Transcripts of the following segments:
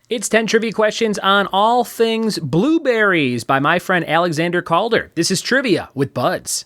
It's 10 trivia questions on all things Blueberries by my friend Alexander Calder. This is Trivia with Buds.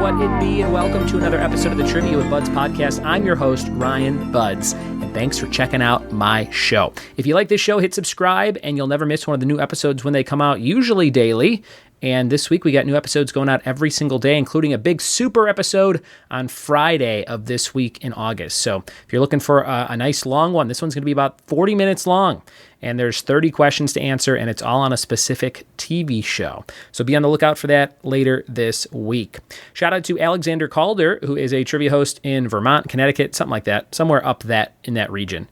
What it be, and welcome to another episode of the Trivia with Buds podcast. I'm your host, Ryan Buds, and thanks for checking out my show. If you like this show, hit subscribe, and you'll never miss one of the new episodes when they come out, usually daily. And this week, we got new episodes going out every single day, including a big super episode on Friday of this week in August. So if you're looking for a nice long one, this one's going to be about 40 minutes long. And there's 30 questions to answer, and it's all on a specific TV show. So be on the lookout for that later this week. Shout out to Alexander Calder, who is a trivia host in Vermont, Connecticut, something like that, somewhere up in that region.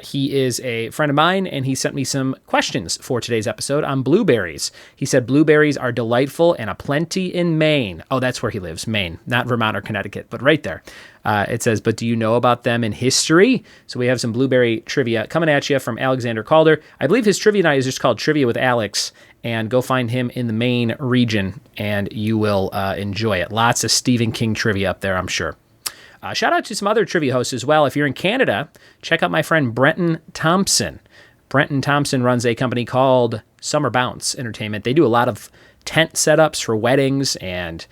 He is a friend of mine, and he sent me some questions for today's episode on blueberries. He said blueberries are delightful and aplenty in Maine. Oh, that's where he lives, Maine, not Vermont or Connecticut, but right there. It says, but do you know about them in history? So we have some blueberry trivia coming at you from Alexander Calder. I believe his trivia night is just called Trivia with Alex, and go find him in the Maine region, and you will enjoy it. Lots of Stephen King trivia up there, I'm sure. Shout out to some other trivia hosts as well. If you're in Canada, check out my friend Brenton Thompson. Brenton Thompson runs a company called Summer Bounce Entertainment. They do a lot of tent setups for weddings and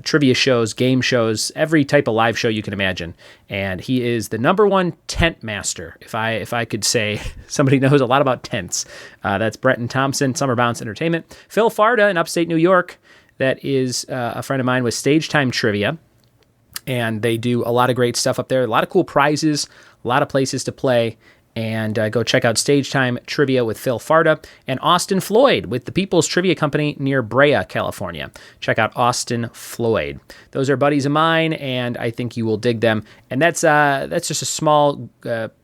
trivia shows, game shows, every type of live show you can imagine. And he is the number one tent master. If I could say somebody knows a lot about tents, that's Brenton Thompson, Summer Bounce Entertainment. Phil Farda in upstate New York, that is a friend of mine with Stage Time Trivia. And they do a lot of great stuff up there, a lot of cool prizes, a lot of places to play. And go check out Stage Time Trivia with Phil Farda and Austin Floyd with the People's Trivia Company near Brea, California. Check out Austin Floyd. Those are buddies of mine, and I think you will dig them. And that's just a small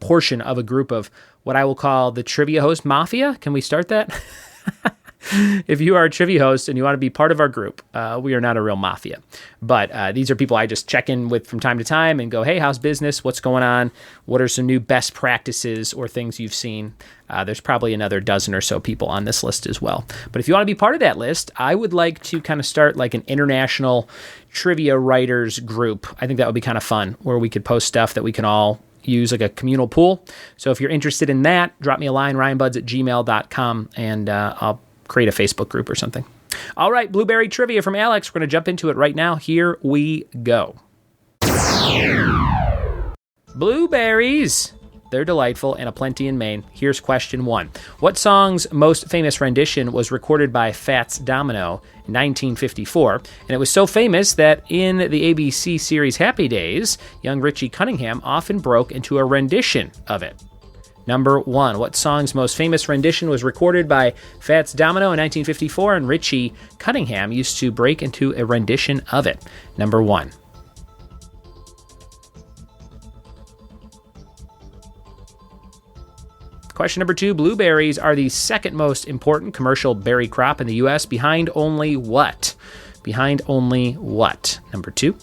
portion of a group of what I will call the Trivia Host Mafia. Can we start that? If you are a trivia host and you want to be part of our group, we are not a real mafia. But these are people I just check in with from time to time and go, hey, how's business? What's going on? What are some new best practices or things you've seen? There's probably another dozen or so people on this list as well. But if you want to be part of that list, I would like to kind of start like an international trivia writers group. I think that would be kind of fun, where we could post stuff that we can all use, like a communal pool. So if you're interested in that, drop me a line, ryanbuds@gmail.com, and I'll create a Facebook group or something. All right, blueberry trivia from Alex. We're going to jump into it right now. Here we go. Blueberries. They're delightful and aplenty in Maine. Here's question 1. What song's most famous rendition was recorded by Fats Domino in 1954? And it was so famous that in the ABC series Happy Days, young Richie Cunningham often broke into a rendition of it. Number 1, what song's most famous rendition was recorded by Fats Domino in 1954, and Richie Cunningham used to break into a rendition of it? Number 1. Question number 2, blueberries are the second most important commercial berry crop in the U.S. behind only what? Behind only what? Number 2.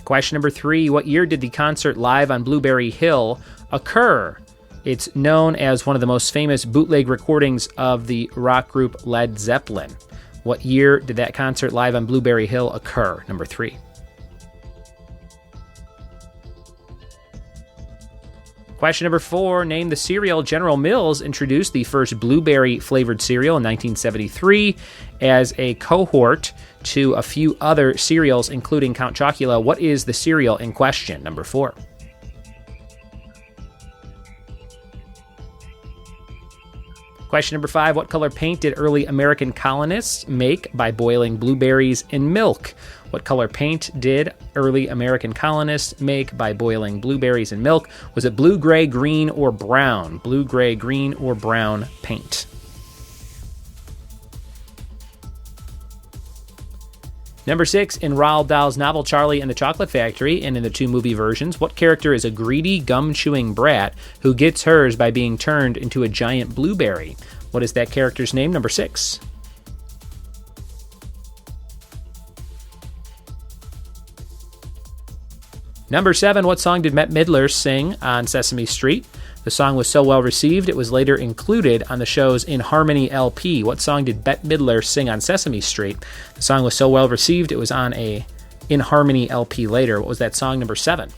Question number 3, what year did the concert live on Blueberry Hill occur? It's known as one of the most famous bootleg recordings of the rock group Led Zeppelin. What year did that concert live on Blueberry Hill occur? Number 3. Question number 4, name the cereal General Mills introduced the first blueberry-flavored cereal in 1973 as a cohort to a few other cereals, including Count Chocula. What is the cereal in question? Number 4. Question number 5, what color paint did early American colonists make by boiling blueberries in milk? What color paint did early American colonists make by boiling blueberries in milk? Was it blue, gray, green, or brown? Blue, gray, green, or brown paint? Number 6, in Roald Dahl's novel Charlie and the Chocolate Factory, and in the 2 movie versions, what character is a greedy, gum-chewing brat who gets hers by being turned into a giant blueberry? What is that character's name? Number 6. Number 7, what song did Bette Midler sing on Sesame Street? The song was so well received, it was later included on the show's In Harmony LP. What song did Bette Midler sing on Sesame Street? The song was so well received, it was on a In Harmony LP later. What was that song? Number 7.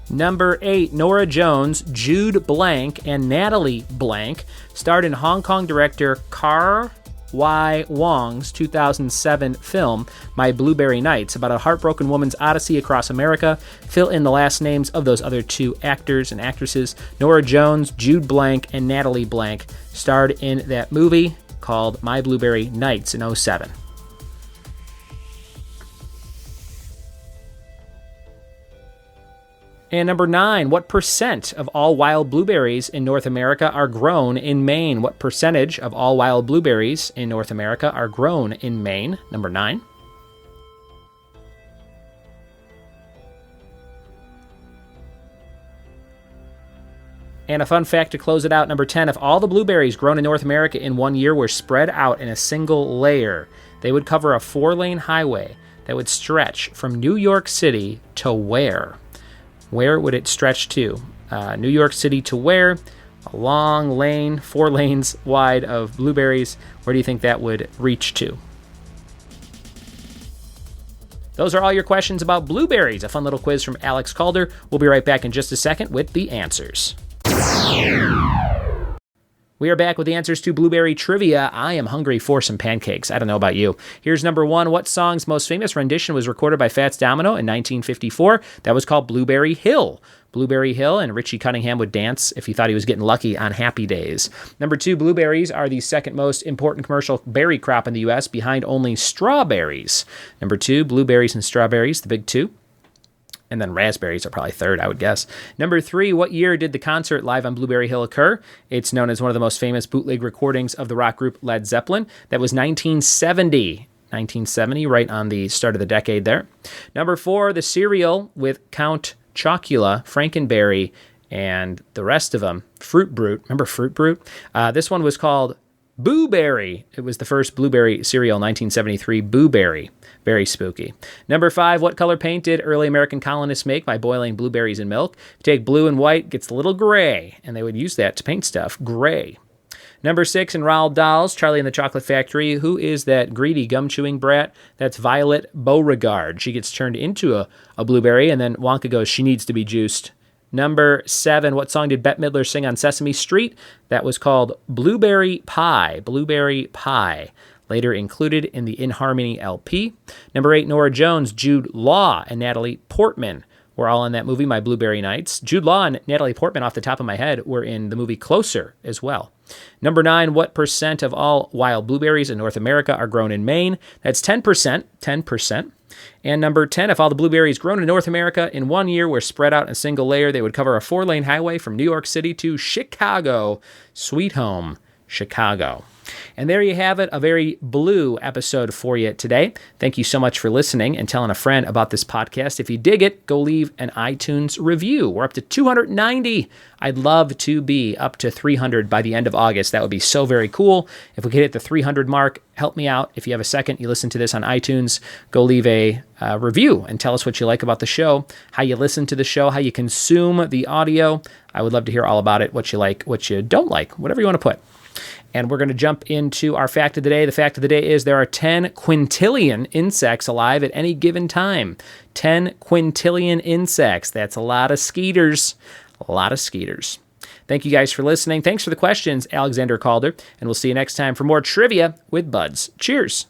Number 8, Norah Jones, Jude Blank, and Natalie Blank starred in Hong Kong director Car Y. Wong's 2007 film, My Blueberry Nights, about a heartbroken woman's odyssey across America. Fill in the last names of those other 2 actors and actresses. Norah Jones, Jude Blank, and Natalie Blank starred in that movie called My Blueberry Nights in 2007. And number 9, what percent of all wild blueberries in North America are grown in Maine? What percentage of all wild blueberries in North America are grown in Maine? Number 9. And a fun fact to close it out, number 10, if all the blueberries grown in North America in one year were spread out in a single layer, they would cover a 4-lane highway that would stretch from New York City to where? Where would it stretch to? New York City to where? A long lane, 4 lanes wide of blueberries. Where do you think that would reach to? Those are all your questions about blueberries. A fun little quiz from Alex Calder. We'll be right back in just a second with the answers. We are back with the answers to blueberry trivia. I am hungry for some pancakes. I don't know about you. Here's number 1. What song's most famous rendition was recorded by Fats Domino in 1954? That was called Blueberry Hill. Blueberry Hill, and Richie Cunningham would dance if he thought he was getting lucky on happy days. Number 2, blueberries are the second most important commercial berry crop in the U.S., behind only strawberries. Number 2, blueberries and strawberries, the big 2. And then raspberries are probably third, I would guess. Number 3, what year did the concert live on Blueberry Hill occur? It's known as one of the most famous bootleg recordings of the rock group Led Zeppelin. That was 1970. 1970, right on the start of the decade there. Number 4, the cereal with Count Chocula, Frankenberry, and the rest of them. Fruit Brute. Remember Fruit Brute? This one was called Blueberry. It was the first blueberry cereal, 1973. Blueberry. Very spooky. Number 5, what color paint did early American colonists make by boiling blueberries in milk? If you take blue and white, it gets a little gray, and they would use that to paint stuff. Gray. Number 6, in Roald Dahl's Charlie and the Chocolate Factory, who is that greedy gum-chewing brat? That's Violet Beauregard. She gets turned into a blueberry, and then Wonka goes, she needs to be juiced. Number 7, what song did Bette Midler sing on Sesame Street? That was called Blueberry Pie. Blueberry Pie. Later included in the In Harmony LP. Number 8, Norah Jones, Jude Law, and Natalie Portman were all in that movie, My Blueberry Nights. Jude Law and Natalie Portman, off the top of my head, were in the movie Closer as well. Number 9, what percent of all wild blueberries in North America are grown in Maine? That's 10%. 10%. And number 10, if all the blueberries grown in North America in one year were spread out in a single layer, they would cover a 4-lane highway from New York City to Chicago. Sweet home, Chicago. And there you have it, a very blue episode for you today. Thank you so much for listening and telling a friend about this podcast. If you dig it, go leave an iTunes review. We're up to 290. I'd love to be up to 300 by the end of August. That would be so very cool. If we could hit the 300 mark, help me out. If you have a second, you listen to this on iTunes, go leave a review and tell us what you like about the show, how you listen to the show, how you consume the audio. I would love to hear all about it, what you like, what you don't like, whatever you want to put. And we're going to jump into our fact of the day. The fact of the day is there are 10 quintillion insects alive at any given time. 10 quintillion insects. That's a lot of skeeters. A lot of skeeters. Thank you guys for listening. Thanks for the questions, Alexander Calder. And we'll see you next time for more trivia with Buds. Cheers.